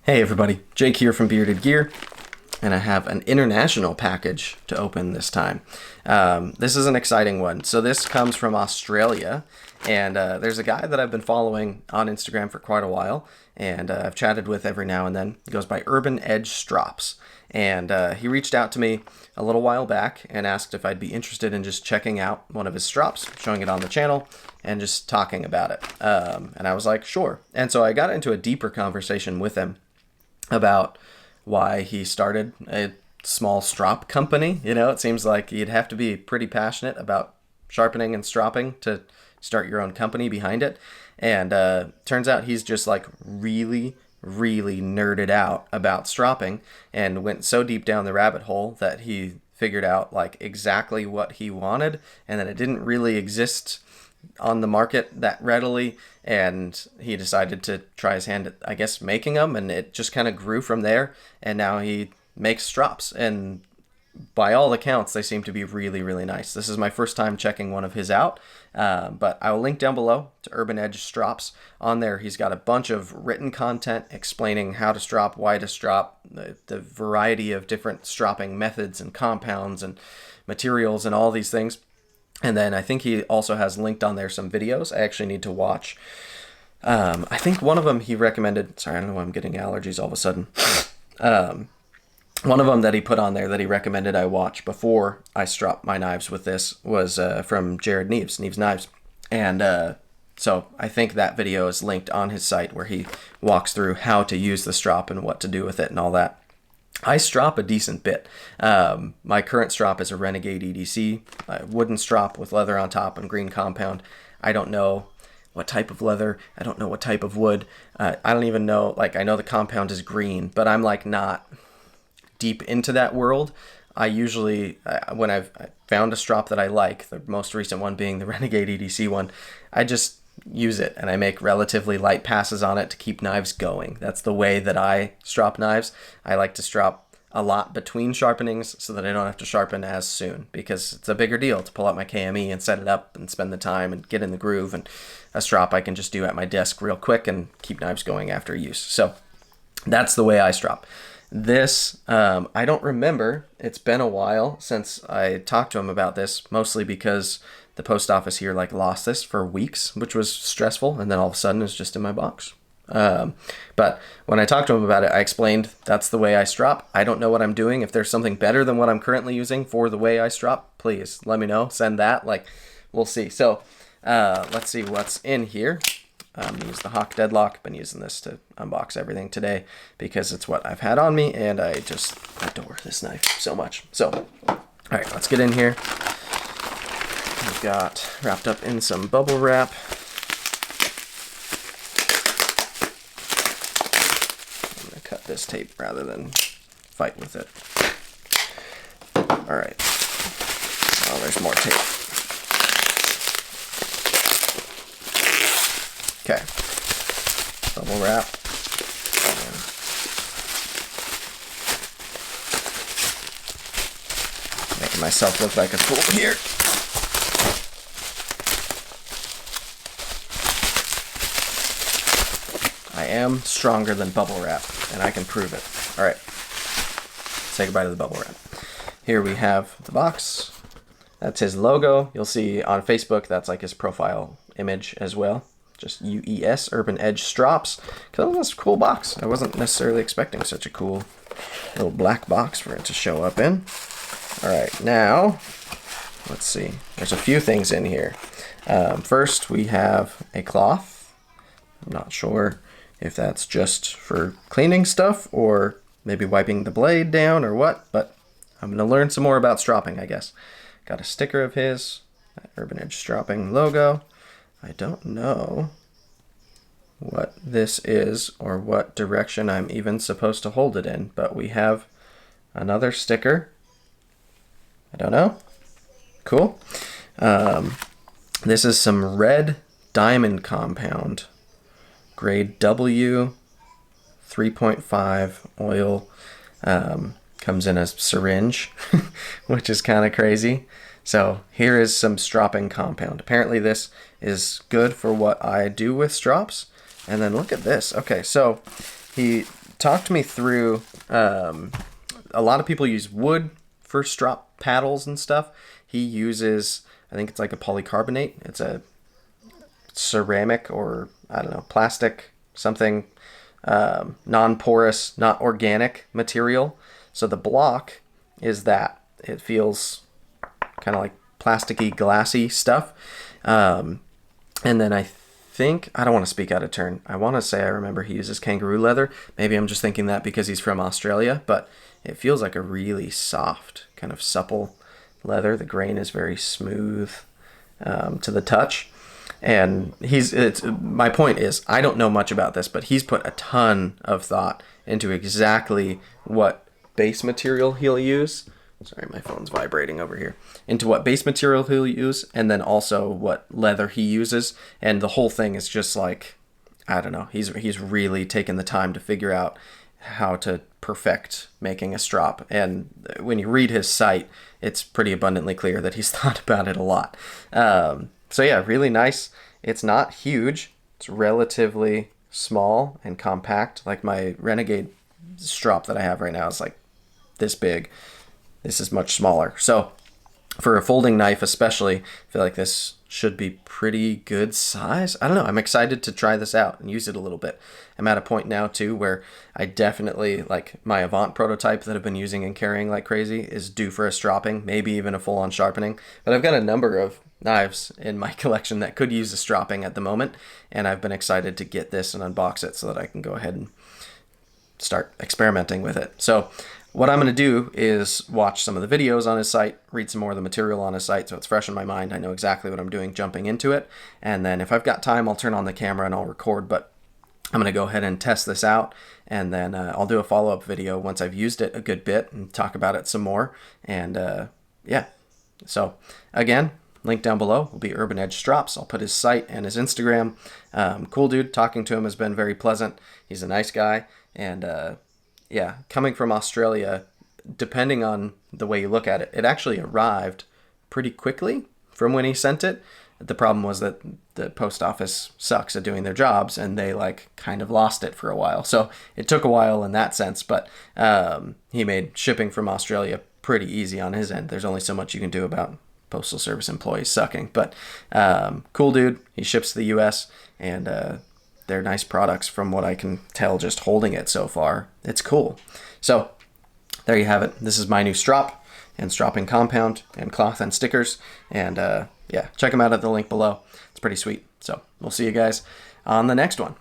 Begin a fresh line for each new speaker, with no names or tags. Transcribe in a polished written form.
Hey everybody, Jake here from Bearded Gear, and I have an international package to open this time. This is an exciting one. So this comes from Australia, and there's a guy that I've been following on Instagram for quite a while, and I've chatted with every now and then. He goes by Urban Edge Strops, and he reached out to me a little while back and asked if I'd be interested in just checking out one of his strops, showing it on the channel, and just talking about it. And I was like, sure. And so I got into a deeper conversation with him about why he started a small strop company. You know, it seems like you'd have to be pretty passionate about sharpening and stropping to start your own company behind it. And turns out he's just like really nerded out about stropping and went so deep down the rabbit hole that he figured out like exactly what he wanted, and that it didn't really exist on the market that readily, and he decided to try his hand at, I guess, making them, and it just kind of grew from there, and now he makes strops, and by all accounts they seem to be really nice. This is my first time checking one of his out, but I will link down below to Urban Edge Strops. On there he's got a bunch of written content explaining how to strop, why to strop, the variety of different stropping methods and compounds and materials and all these things. And then I think he also has linked on there some videos I actually need to watch. I think one of them he recommended, sorry, I don't know why I'm getting allergies all of a sudden. One of them that he put on there that he recommended I watch before I strop my knives with this was from Jared Neves Knives. And so I think that video is linked on his site where he walks through how to use the strop and what to do with it and all that. I strop a decent bit. My current strop is a Renegade EDC, a wooden strop with leather on top and green compound. I don't know what type of leather. I don't know what type of wood. I don't even know, like, I know the compound is green, but I'm like not deep into that world. I usually, when I've found a strop that I like, the most recent one being the Renegade EDC one, I just use it and I make relatively light passes on it to keep knives going. That's the way that I strop knives. I like to strop a lot between sharpenings so that I don't have to sharpen as soon, because it's a bigger deal to pull out my KME and set it up and spend the time and get in the groove. And a strop I can just do at my desk real quick and keep knives going after use. So that's the way I strop. This, I don't remember. It's been a while since I talked to him about this, mostly because the post office here like lost this for weeks, which was stressful, and then all of a sudden it's just in my box. But when I talked to him about it, I explained that's the way I strop. I don't know what I'm doing. If there's something better than what I'm currently using for the way I strop, please let me know. Send that. Like, we'll see. So let's see what's in here. Use the Hawk Deadlock. Been using this to unbox everything today because it's what I've had on me, and I just adore this knife so much. So, all right, let's get in here. We've got wrapped up in some bubble wrap. I'm going to cut this tape rather than fight with it. All right. Oh, there's more tape. Okay. Bubble wrap. Making myself look like a fool here. I am stronger than bubble wrap, and I can prove it. All right, say goodbye to the bubble wrap. Here we have the box. That's his logo. You'll see on Facebook, that's like his profile image as well. Just UES, Urban Edge Strops. Because that's a cool box. I wasn't necessarily expecting such a cool little black box for it to show up in. All right, now, let's see. There's a few things in here. First, we have a cloth. I'm not sure if that's just for cleaning stuff or maybe wiping the blade down or what, but I'm going to learn some more about stropping, I guess. Got a sticker of his, that Urban Edge Stropping logo. I don't know what this is or what direction I'm even supposed to hold it in, but we have another sticker. I don't know. Cool. This is some red diamond compound. Grade W, 3.5 oil, comes in a syringe, which is kind of crazy. So here is some stropping compound. Apparently this is good for what I do with strops. And then look at this. Okay, so he talked me through, a lot of people use wood for strop paddles and stuff. He uses, I think it's like a polycarbonate. It's a ceramic or, I don't know, plastic, something, non-porous, not organic material. So the block is that. It feels kind of like plasticky, glassy stuff. And then I think, I don't want to speak out of turn. I want to say I remember he uses kangaroo leather. Maybe I'm just thinking that because he's from Australia, but it feels like a really soft, kind of supple leather. The grain is very smooth to the touch. And my point is, I don't know much about this, but he's put a ton of thought into exactly what base material he'll use. Sorry, my phone's vibrating over here. Into what base material he'll use, and then also what leather he uses. And the whole thing is just like, I don't know, he's really taken the time to figure out how to perfect making a strop. And when you read his site, it's pretty abundantly clear that he's thought about it a lot. So yeah, really nice. It's not huge. It's relatively small and compact. Like my Renegade strop that I have right now is like this big. This is much smaller. So for a folding knife especially, I feel like this should be pretty good size. I don't know. I'm excited to try this out and use it a little bit. I'm at a point now too where I definitely, like my Avant prototype that I've been using and carrying like crazy is due for a stropping, maybe even a full-on sharpening. But I've got a number of knives in my collection that could use a stropping at the moment, and I've been excited to get this and unbox it so that I can go ahead and start experimenting with it. So what I'm going to do is watch some of the videos on his site, read some more of the material on his site so it's fresh in my mind. I know exactly what I'm doing jumping into it. And then if I've got time, I'll turn on the camera and I'll record. But I'm going to go ahead and test this out. And then I'll do a follow-up video once I've used it a good bit and talk about it some more. And yeah, so again, link down below will be Urban Edge Strops. I'll put his site and his Instagram. Cool dude. Talking to him has been very pleasant. He's a nice guy. And yeah, coming from Australia, depending on the way you look at it, it actually arrived pretty quickly from when he sent it. The problem was that the post office sucks at doing their jobs, and they like kind of lost it for a while. So it took a while in that sense, but he made shipping from Australia pretty easy on his end. There's only so much you can do about postal service employees sucking, but cool dude. He ships to the US, and they're nice products from what I can tell just holding it so far. It's cool. So there you have it. This is my new strop and stropping compound and cloth and stickers. And yeah, check them out at the link below. It's pretty sweet. So we'll see you guys on the next one.